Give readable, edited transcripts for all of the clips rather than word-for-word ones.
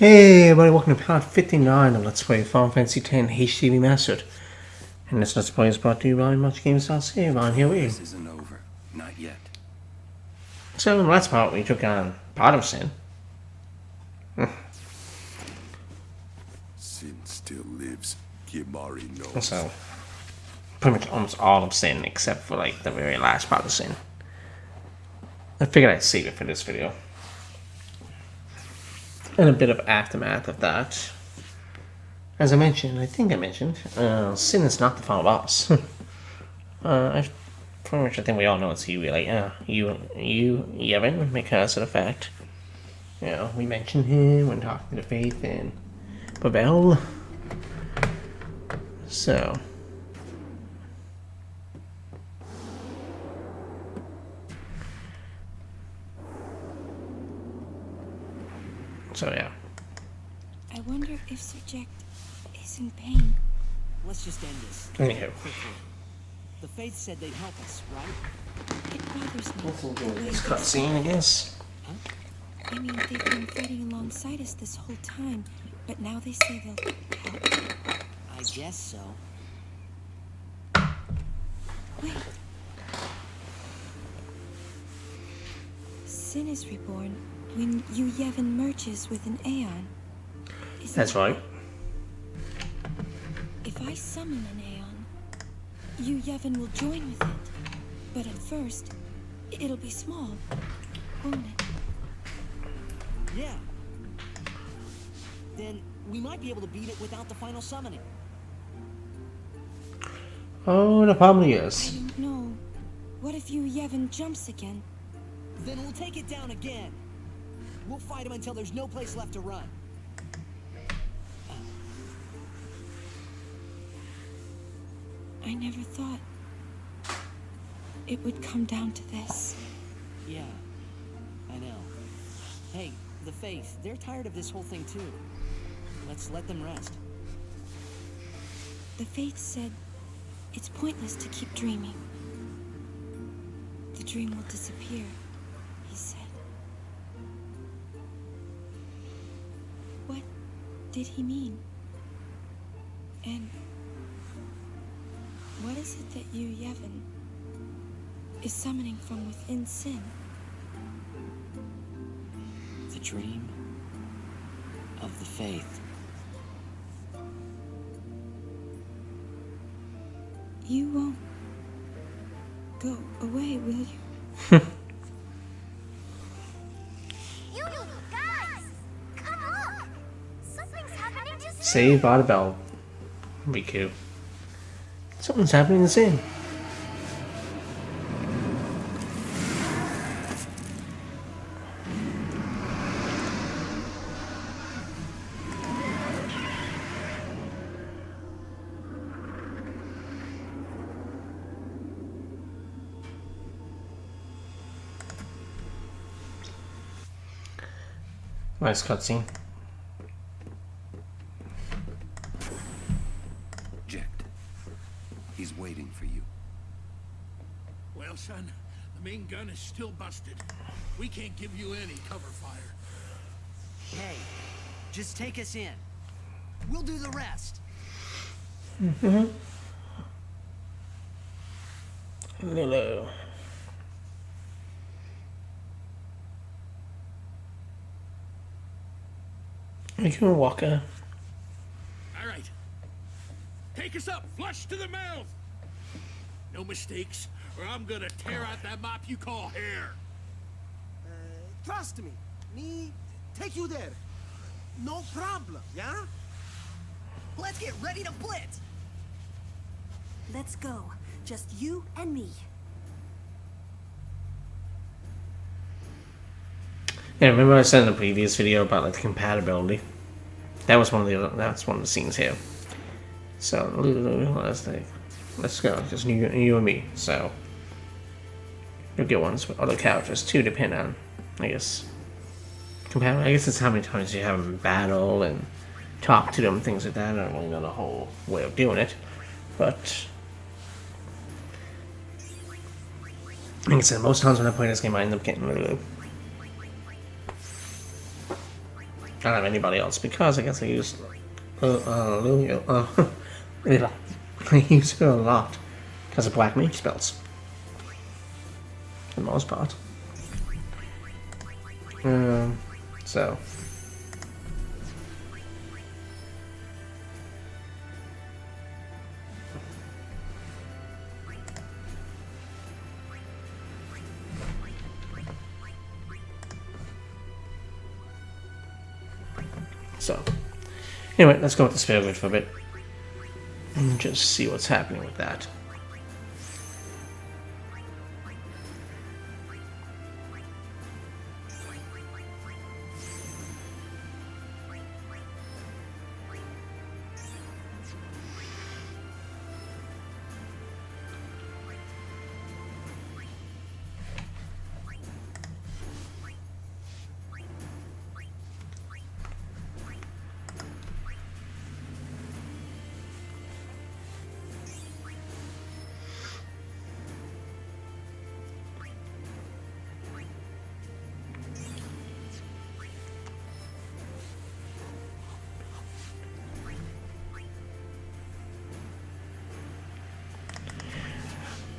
Hey everybody, welcome to part 59 of Let's Play Final Fantasy X HD Remastered. And this Let's Play is brought to you by MuchGames.ca. Ryan, here we are. This isn't over. Not yet. So in the last part, we took on Overdrive Sin. Sin still lives. Kimari knows. So, pretty much almost all of Sin, except for like the very last part of Sin. I figured I'd save it for this video. And a bit of aftermath of that. As I mentioned, I think I mentioned, Sin is not the final boss. I think we all know it's you, like, Yevon, because of the fact, you know, we mentioned him when talking to Faith and Babel. So yeah. I wonder if Subject is in pain. Let's just end this. Anywho. The Faith said they'd help us, right? It bothers me. This cutscene, I guess. Huh? I mean, they've been fighting alongside us this whole time, but now they say they'll help. I guess so. Wait. Sin is reborn when Yevon merges with an Aeon. That's right. If I summon an Aeon, Yevon will join with it. But at first, it'll be small, won't it? Yeah. Then we might be able to beat it without the final summoning. Oh, the problem is. I don't know. What if Yevon jumps again? Then we'll take it down again. We'll fight him until there's no place left to run. I never thought it would come down to this. Yeah, I know. Hey, the Faith, they're tired of this whole thing too. Let's let them rest. The Faith said it's pointless to keep dreaming. The dream will disappear, he said. What did he mean? And what is it that Yevon is summoning from within Sin? The dream of the Faith. You won't go away, will you? You guys, come on! Something's happening to Sin. Save by the bell. Riku. Something's happening to Sin. Nice cutscene. Ject. He's waiting for you. Well, son, the main gun is still busted. We can't give you any cover fire. Hey, just take us in. We'll do the rest. Hello. Are you a walker? All right. Take us up, flush to the mouth. No mistakes, or I'm gonna tear out that mop you call hair. Trust me take you there. No problem, yeah? Let's get ready to blitz. Let's go. Just you and me. Yeah, remember I said in the previous video about like the compatibility? That was one of the scenes here. So let's go, just you and me. So you'll get ones with other characters too, depending on, I guess, compatible. I guess it's how many times you have them battle and talk to them, things like that. I don't really know the whole way of doing it, but like I said, most times when I play this game, I end up getting Lulu. I don't have anybody else because I guess I use Lilio. I use her a lot because of black mage spells. For the most part. So. So, anyway, let's go with the spare grid for a bit and just see what's happening with that.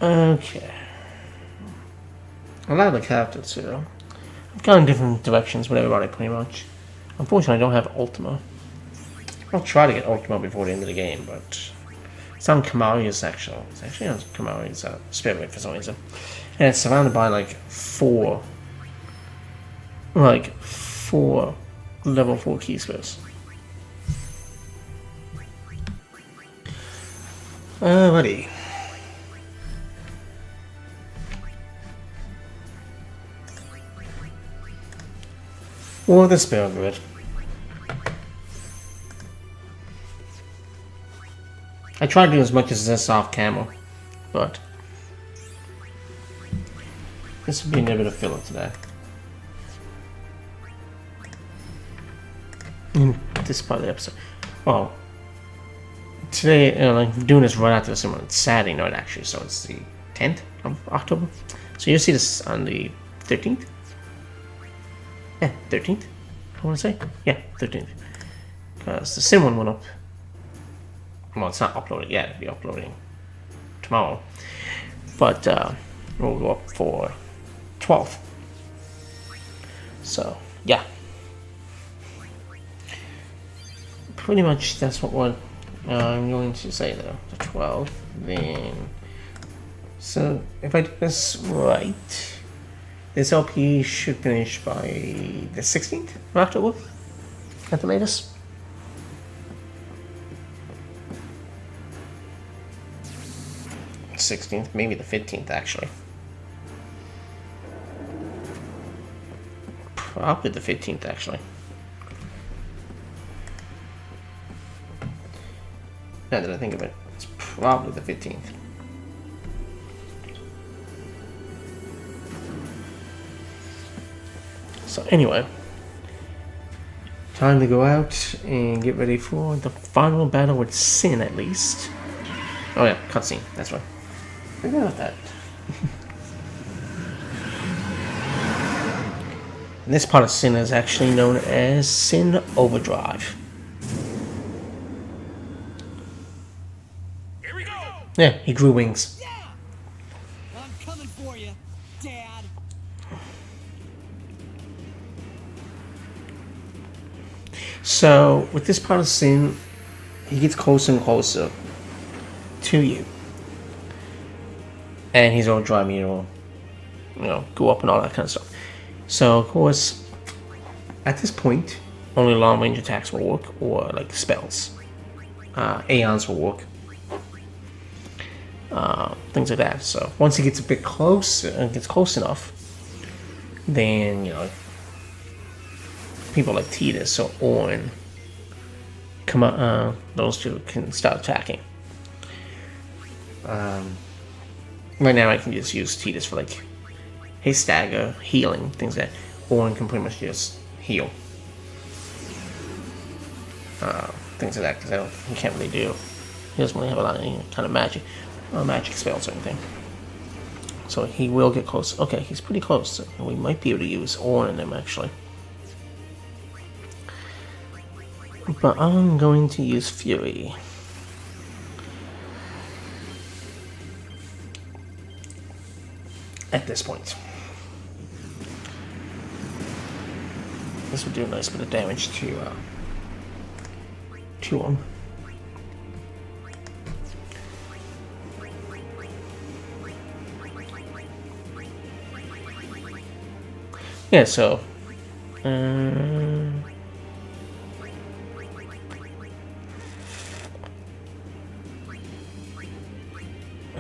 Okay. I like the characters too. I've gone in different directions with everybody pretty much. Unfortunately, I don't have Ultima. I'll try to get Ultima before the end of the game, but it's on Kamari's actual. It's actually on Kamari's spirit for some reason. And it's surrounded by like four level 4 key spells. Alrighty. Or the spell grid. I tried to do as much as this off camera, but this would be a little bit of filler today. In this part of the episode. Well, today, I'm doing this right after the cinema. It's Saturday night actually, so it's the 10th of October. So you'll see this on the 13th. Yeah, 13th, I want to say. Yeah, 13th. Because the Sim one went up. Well, it's not uploaded yet. It'll be uploading tomorrow. But we'll go up for 12th. So, yeah. Pretty much that's what I'm going to say though. The 12th, then. So, if I do this right. This LP should finish by the 16th of October, at the latest. '16th, maybe the 15th actually. Probably the 15th actually. Now that I think of it, it's probably the 15th. So anyway, time to go out and get ready for the final battle with Sin at least. Oh yeah, cutscene, that's right. Forget about that. And this part of Sin is actually known as Sin Overdrive. Here we go! Yeah, he grew wings. Yeah! I'm coming for you, Dad. So, with this part of Sin, he gets closer and closer to you. And he's all driving you to, go up and all that kind of stuff. So, of course, at this point, only long-range attacks will work, or, like, spells. Aeons will work. Things like that. So, once he gets a bit close, and gets close enough, then, people like Titus or Orn, those two can start attacking. Right now I can just use Titus for like his stagger, healing, things like that. Orn can pretty much just heal. Things like that, because he can't really do. He doesn't really have a lot of any kind of magic spells or anything. So he will get close. Okay, he's pretty close. So we might be able to use Orn in him actually. But I'm going to use Fury. At this point. This will do a nice bit of damage to him. Yeah, so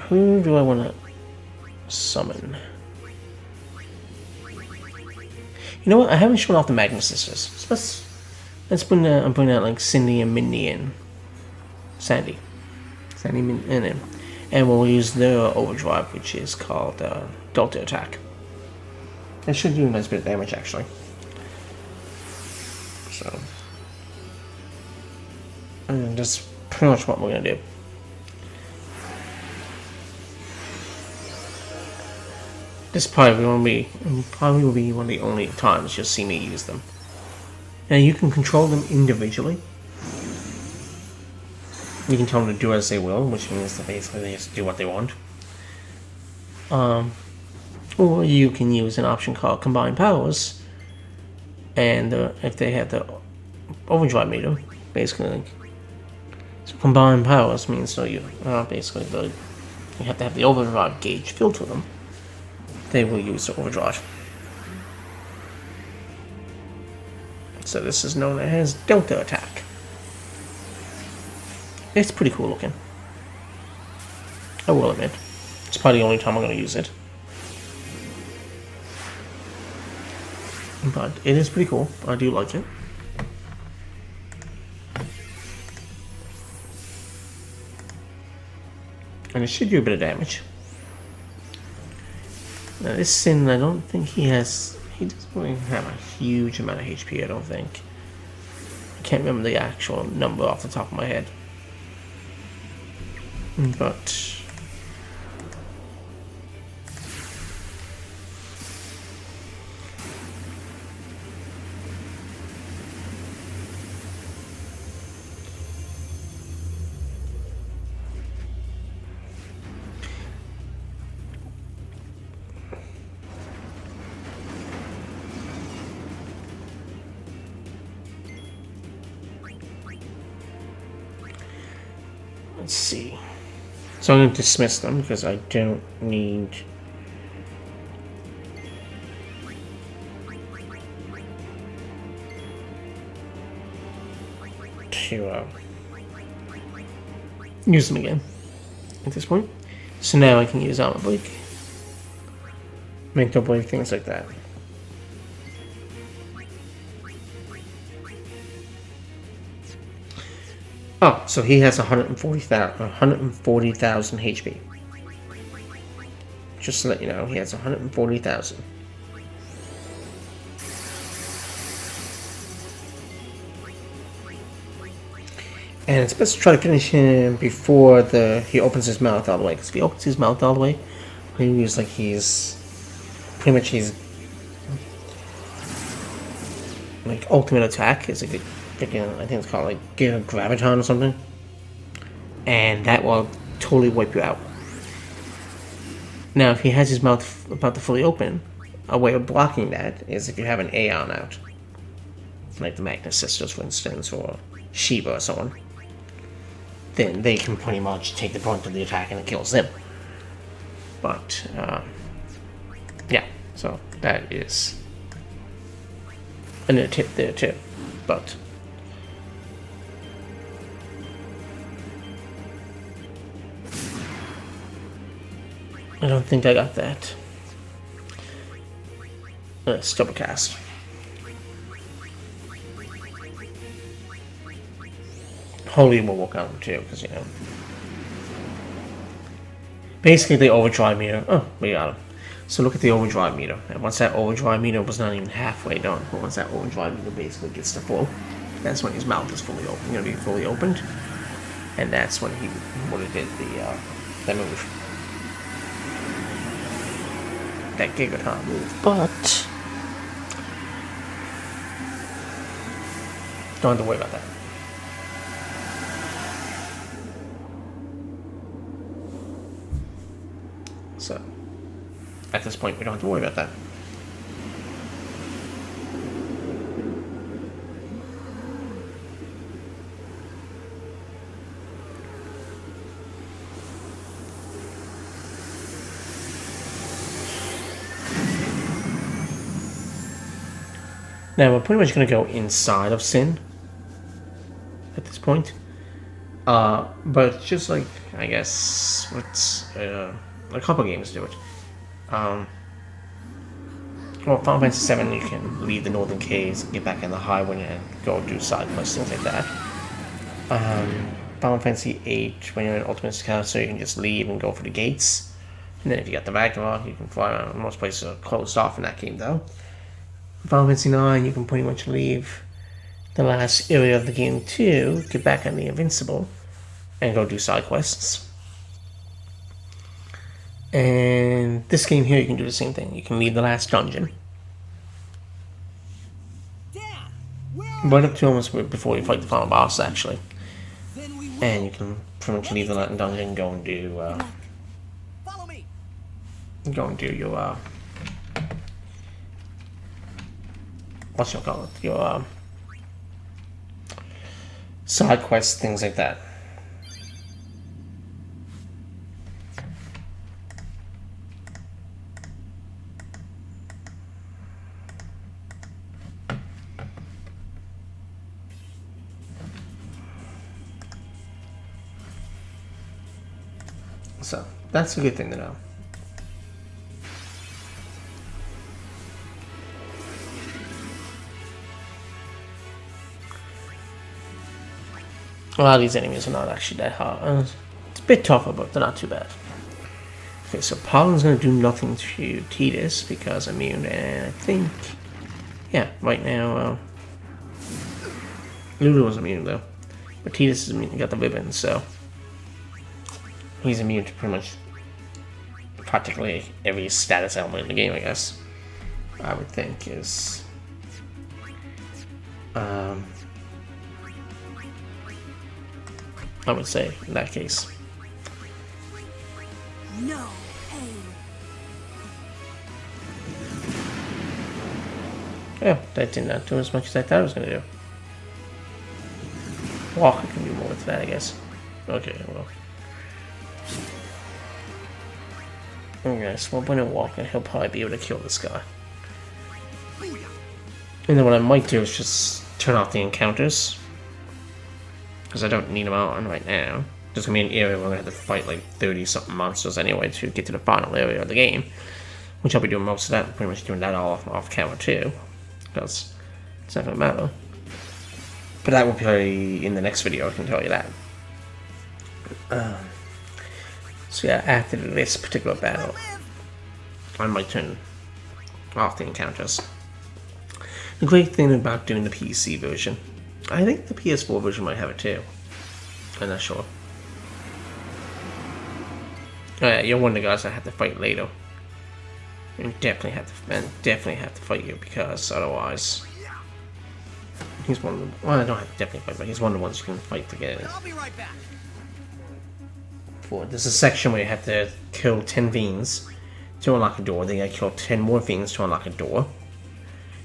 who do I want to summon? You know what? I haven't shown off the Magnus Sisters. So let's bring I'm bringing out like Cindy and Mindy and Sandy, and we'll use their Overdrive, which is called Delta Attack. It should do a nice bit of damage actually. So, and that's pretty much what we're gonna do. This probably will be one of the only times you'll see me use them. Now you can control them individually. You can tell them to do as they will, which means that basically they just do what they want. Or you can use an option called Combine Powers, and if they have the Overdrive meter, basically. So Combine Powers means so you basically you have to have the Overdrive gauge filled to them. They will use the Overdrive. So this is known as Delta Attack. It's pretty cool looking. I will admit. It's probably the only time I'm going to use it. But it is pretty cool. I do like it. And it should do a bit of damage. Now this Sin, I don't think he doesn't really have a huge amount of HP, I don't think. I can't remember the actual number off the top of my head. But let's see. So I'm going to dismiss them because I don't need to use them again at this point. So now I can use Armor Break, Mental Break, things like that. Oh, so he has 140,000 HP. Just to let you know, he has 140,000. And it's best to try to finish him before he opens his mouth all the way. Because if he opens his mouth all the way, he use like he's like ultimate attack is a good. I think it's called like Graviton or something, and that will totally wipe you out. Now, if he has his mouth about to fully open, a way of blocking that is if you have an Aeon out, like the Magnus Sisters, for instance, or Shiva or someone. Then they can pretty much take the brunt of the attack and it kills them. But yeah, so that is another tip there too. But I don't think I got that. Stubborn cast. Holy will work out too, because you know. Basically, the overdrive meter. Oh, we got him. So look at the overdrive meter. And once that overdrive meter was not even halfway done, but once that overdrive meter basically gets to full, that's when his mouth is fully open. Going to be fully opened, and that's when he would have did that move. That Gigaton move, but don't have to worry about that. at this point, we don't have to worry about that. Now we're pretty much going to go inside of Sin at this point, but just like I guess what's a couple games do it. Well, Final Fantasy VII, you can leave the Northern Caves, get back in the Highway, and go do side quests, things like that. Final Fantasy VIII, when you're in Ultimate Castle, you can just leave and go for the gates. And then if you got the Ragnarok, you can fly around. Most places are closed off in that game, though. Final Fantasy IX, you can pretty much leave the last area of the game too, get back on the Invincible, and go do side quests. And this game here, you can do the same thing. You can leave the last dungeon. Right up to almost before you fight the final boss, actually. And you can pretty much leave the dungeon and go and do, your, what's your call it? Your side quests, things like that. So that's a good thing to know. A lot of these enemies are not actually that hard. It's a bit tougher, but they're not too bad. Okay, so Pollen's going to do nothing to Tidus because I'm immune, and I think, yeah, right now, Lulu was immune though, but Tidus is immune, got the ribbon, so he's immune to pretty much practically every status element in the game, I guess. I would think is, I would say, in that case. No. Yeah, that did not do as much as I thought it was going to do. Walker can do more with that, I guess. Okay, well. Okay, so we'll bring in Walker. He'll probably be able to kill this guy. And then what I might do is just turn off the encounters. Because I don't need them on right now. There's going to be an area where I'm going to have to fight like 30-something monsters anyway to get to the final area of the game. Which I'll be doing most of that, pretty much doing that all off camera too. Because it's not going to matter. But that will be in the next video, I can tell you that. So yeah, after this particular battle, I might turn off the encounters. The great thing about doing the PC version, I think the PS4 version might have it too. I'm not sure. Oh yeah, you're one of the guys I have to fight later. You definitely have to fight you because otherwise, he's one of the. Well, I don't have to definitely fight, but he's one of the ones you can fight to get in. I'll be right back. There's a section where you have to kill 10 fiends to unlock a door. Then you gotta kill 10 more fiends to unlock a door.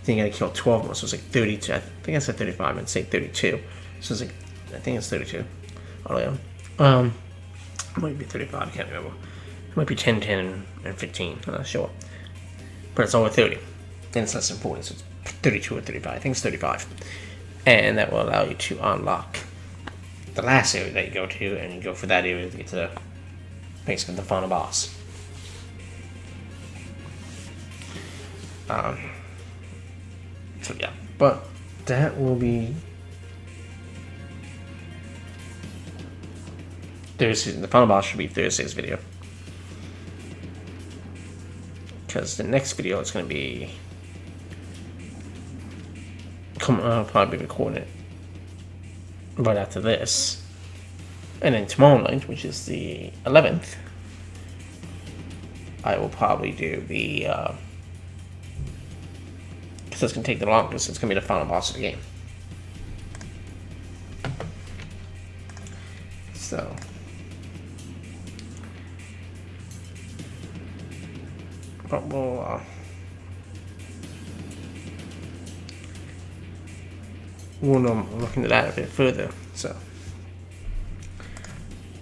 Then you gotta kill 12 more, so it's like 32. I think I said 35, I'd say 32. So it's like, I think it's 32. Oh yeah. It might be 35, I can't remember. It might be 10, 10, and 15, I'm not sure. But it's over 30. Then it's less than 40, so it's 32 or 35. I think it's 35. And that will allow you to unlock the last area that you go to, and you go for that area to get to the, basically the final boss. So yeah, but that will be Thursday. The final boss should be Thursday's video, because the next video is going to be I'll probably be recording it right after this, and then tomorrow night, which is the 11th, I will probably do the because it's going to take the longest. It's going to be the final boss of the game. So but we'll look into that a bit further. So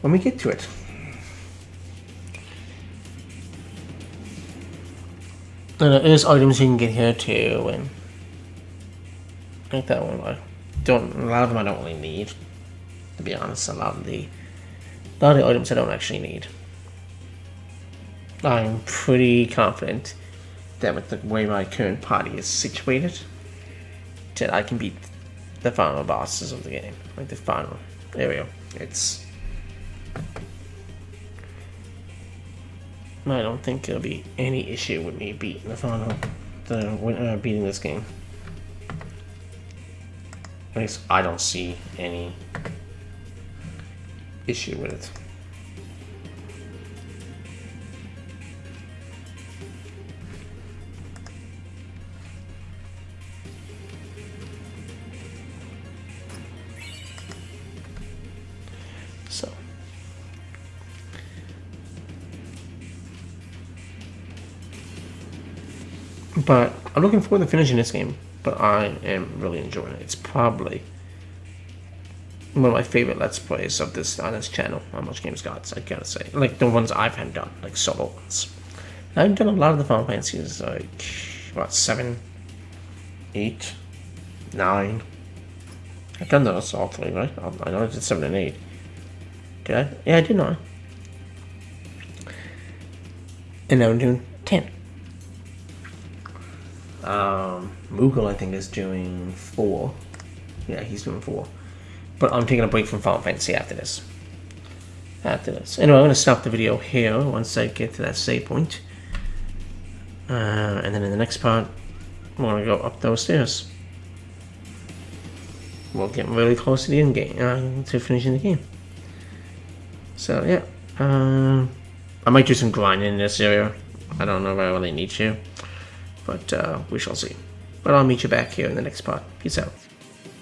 when we get to it. And there is items you can get here too, and like that one. A lot of them I don't really need, to be honest. A lot of the items I don't actually need. I'm pretty confident that with the way my current party is situated, that I can beat the final bosses of the game, like the final area. I don't think there'll be any issue with me beating beating this game. At least I don't see any issue with it. So. But I'm looking forward to finishing this game, but I am really enjoying it. It's probably one of my favorite Let's Plays of this on this channel, on Much Games Gods, I gotta say. Like the ones I've had done, like solo ones. I've done a lot of the Final Fantasies, like, what, 7, 8, 9. I've done those all 3, right? I know I did 7 and 8. Did I? Yeah, I did 9. And now I'm doing 10. Moogle, I think, is doing 4. Yeah, he's doing 4. But I'm taking a break from Final Fantasy after this. Anyway, I'm going to stop the video here once I get to that save point. And then in the next part, we're going to go up those stairs. We'll get really close to the end game, to finishing the game. So, yeah. I might do some grinding in this area. I don't know if I really need to. But we shall see. But I'll meet you back here in the next part. Peace out.